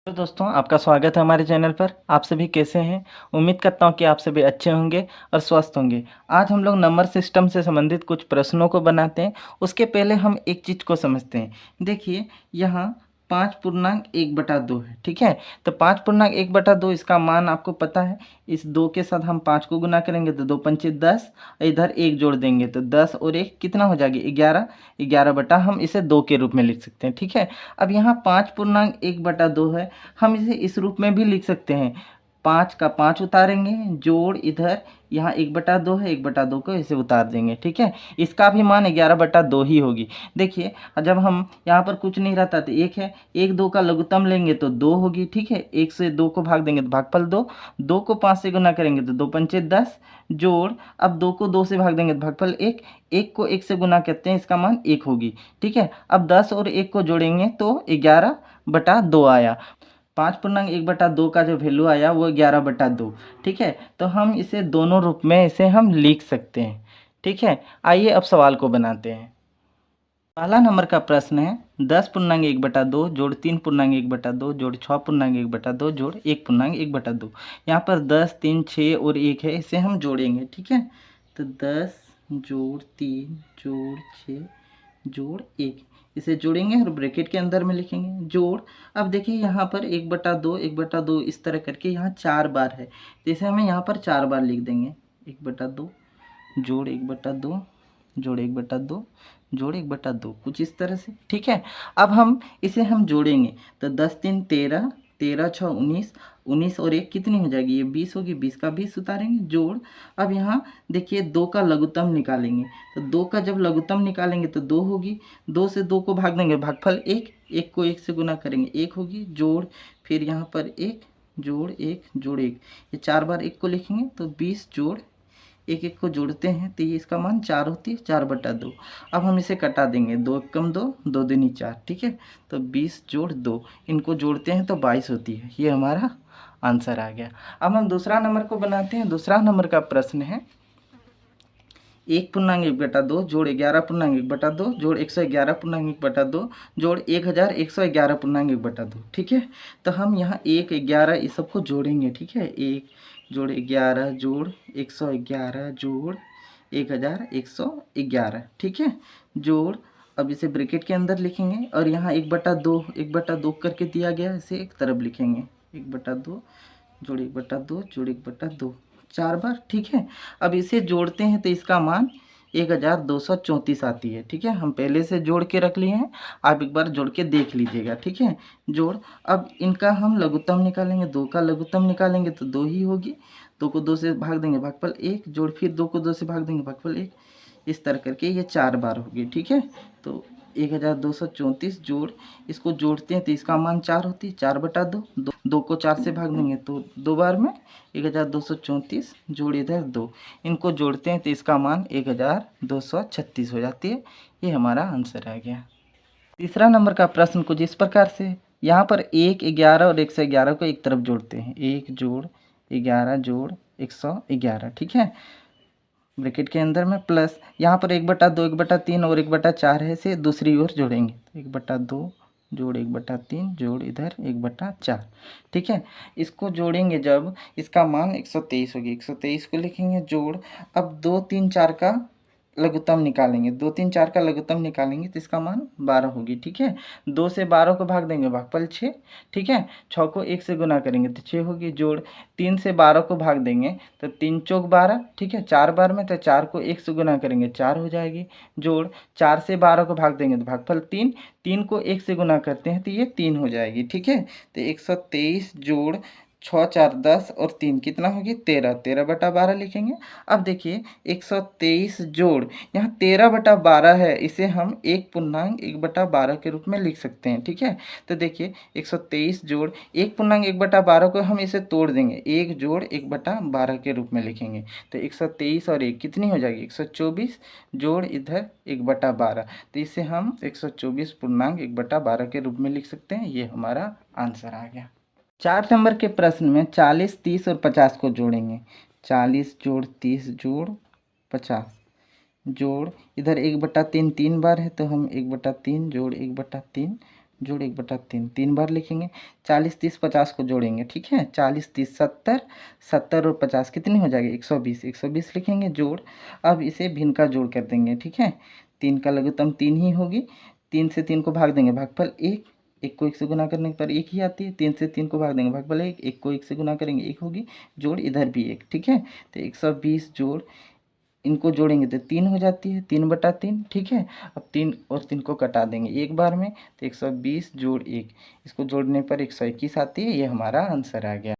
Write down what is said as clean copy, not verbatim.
तो दोस्तों आपका स्वागत है हमारे चैनल पर। आप सभी कैसे हैं? उम्मीद करता हूं कि आप सभी अच्छे होंगे और स्वस्थ होंगे। आज हम लोग नंबर सिस्टम से संबंधित कुछ प्रश्नों को बनाते हैं। उसके पहले हम एक चीज़ को समझते हैं। देखिए यहाँ 5/1/2 है, ठीक है। तो 5/1/2 इसका मान आपको पता है। इस 2 के साथ हम 5 को गुना करेंगे तो 2 पंचे 10, इधर 1 जोड़ देंगे तो 10 और 1 कितना हो जाएगी 11। 11 बटा हम इसे 2 के रूप में लिख सकते हैं, ठीक है। अब यहाँ 5/1/2 है, हम इसे इस रूप में भी लिख सकते हैं। 5 का 5 उतारेंगे, जोड़ इधर यहाँ 1/2 है, 1/2 को ऐसे उतार देंगे, ठीक है। इसका भी मान 11/2 ही होगी। देखिए जब हम यहाँ पर कुछ नहीं रहता तो 1 है, 1 2 का लघुत्तम लेंगे तो 2 होगी, ठीक है। 1 से 2 को भाग देंगे तो भागफल 2, 2 को 5 से गुना करेंगे तो 2 पंचे 10, जोड़ अब 2 को 2 से भाग देंगे तो भागफल 1, 1 को 1 से गुना करते हैं, इसका मान 1 होगी, ठीक है। अब 10 और 1 को जोड़ेंगे तो 11/2 आया। 5/1/2 का जो वैल्यू आया वो 11/2, ठीक है। तो हम इसे दोनों रूप में इसे हम लिख सकते हैं, ठीक है। आइए अब सवाल को बनाते हैं। पहला नंबर का प्रश्न है 10/1/2 जोड़ 3/1/2 जोड़ 6/1/2 जोड़ 1/1/2। यहाँ पर 10, 3, 6 और 1 है, इसे हम जोड़ेंगे, ठीक है। तो 10 जोड़ 3 जोड़ 6 जोड़ 1, इसे जोड़ेंगे और ब्रैकेट के अंदर में लिखेंगे जोड़। अब देखिए यहाँ पर 1/2 1/2 इस तरह करके यहाँ 4 बार है, तो इसे हमें यहाँ पर 4 बार लिख देंगे। 1/2 जोड़ 1/2 जोड़ 1/2 जोड़ 1/2, कुछ इस तरह से, ठीक है। अब हम इसे हम जोड़ेंगे तो 10 3 13, 13 6 19, 19 और 1 कितनी हो जाएगी, ये 20 होगी, 20 का 20 उतारेंगे, जोड़। अब यहाँ देखिए 2 का लघुत्तम निकालेंगे, तो 2 का जब लघुत्तम निकालेंगे तो 2 होगी, 2 से 2 को भाग देंगे, भागफल 1, 1 को 1 से गुना करेंगे 1 होगी, जोड़ फिर यहाँ पर 1 जोड़ 1 जोड़ 1, ये 4 बार 1 को लिखेंगे तो 20 जोड़ 1 1 को जोड़ते हैं तो ये इसका मान 4 होती है, 4/2। अब हम इसे कटा देंगे, 2 कम 2, 2 दूनी 4, ठीक है। तो 20 जोड़ 2, इनको जोड़ते हैं तो 22 होती है, ये हमारा आंसर आ गया। अब हम दूसरा नंबर को बनाते हैं। दूसरा नंबर का प्रश्न है 1/1/2 जोड़ 11/1/2 जोड़ 111/1/2 जोड़ 1111/1/2, ठीक है। तो हम यहाँ 1 11 इस सबको जोड़ेंगे, ठीक है। 1 जोड़ 11 जोड़ 111 जोड़ 1111, ठीक है, जोड़। अब इसे ब्रैकेट के अंदर लिखेंगे और यहाँ 1/2 करके दिया गया, इसे एक तरफ लिखेंगे। 1/2 जोड़ 1/2 जोड़ 1/2, 4 बार, ठीक है। अब इसे जोड़ते हैं तो इसका मान 1234 आती है, ठीक है। हम पहले से जोड़ के रख लिए हैं, आप एक बार जोड़ के देख लीजिएगा, ठीक है। जोड़ अब इनका हम लघुत्तम निकालेंगे, 2 का लघुत्तम निकालेंगे तो 2 ही होगी, 2 को 2 से भाग देंगे, भागफल 1, जोड़ फिर 2 को 2 से भाग देंगे, भागफल 1, इस तरह करके ये 4 बार होगी, ठीक है। तो 1234 जोड़, इसको जोड़ते हैं तो इसका मान 4 होती है, 4/2, 2 को 4 से भाग देंगे तो 2 बार में 1234 जोड़ इधर 2, इनको जोड़ते हैं तो इसका मान 1236 हो जाती है, ये हमारा आंसर आ गया। तीसरा नंबर का प्रश्न कुछ इस प्रकार से, यहाँ पर 1 11 और 111 को एक तरफ जोड़ते हैं, 1 जोड़ 11 जोड़ 111, ठीक है। ब्रैकेट के अंदर में प्लस यहाँ पर 1/2 1/3 और 1/4 है, इसे दूसरी ओर जोड़ेंगे, 1/2 जोड़ 1/3 जोड़ इधर 1/4, ठीक है। इसको जोड़ेंगे जब इसका मान 123 होगी, 123 को लिखेंगे, जोड़। अब 2 3 4 का लघुत्तम निकालेंगे, 2 3 4 का लघुत्तम निकालेंगे तो इसका मान 12 होगी, ठीक है। 2 से 12 को भाग देंगे, भागफल 6, ठीक है। 6 को 1 से गुना करेंगे तो 6 होगी, जोड़ 3 से 12 को भाग देंगे तो 3 चौक 12, ठीक है। 4 बार में तो 4 को 1 से गुना करेंगे 4 हो जाएगी, जोड़ 4 से 12 को भाग देंगे तो भागफल 3, 3 को 1 से गुना करते हैं तो ये 3 हो जाएगी, ठीक है। तो 123 जोड़ 6 4 10 और 3 कितना होगी 13, 13/12 लिखेंगे। अब देखिए 123 जोड़ यहाँ 13/12 है, इसे हम 1/1/12 के रूप में लिख सकते हैं, ठीक है। तो देखिए 123 जोड़ 1/1/12 को हम इसे तोड़ देंगे, 1 जोड़ 1/12 के रूप में लिखेंगे। तो 123 और 1 कितनी हो जाएगी 124 जोड़ इधर 1/12, तो इसे हम 124/1/12 के रूप में लिख सकते हैं, ये हमारा आंसर आ गया। 4 नंबर के प्रश्न में 40 30 और 50 को जोड़ेंगे, 40 जोड़ 30 जोड़ 50 जोड़ इधर 1/3 3 बार है तो हम 1/3 जोड़ 1/3 जोड़ 1/3, 3 बार लिखेंगे। 40, 30, 50 को जोड़ेंगे, ठीक है। 40, 30, 70, 70 और 50 कितनी हो जाएगी? 120, 120 लिखेंगे जोड़। अब इसे भिन्न का जोड़ कर देंगे, ठीक है। 3 का लघुत्तम 3 ही होगी। 3 से 3 को भाग देंगे, भागफल 1। 1 को 1 से गुना करने पर 1 ही आती है। 3 से 3 को भाग देंगे, भागफल 1। 1 को 1 से गुना करेंगे 1 होगी। जोड़ इधर भी 1, ठीक है। तो 120 जोड़, इनको जोड़ेंगे तो 3 हो जाती है, 3/3, ठीक है। अब 3 और 3 को कटा देंगे एक बार में, तो 120 जोड़ 1, इसको जोड़ने पर 121 आती है। ये हमारा आंसर आ गया।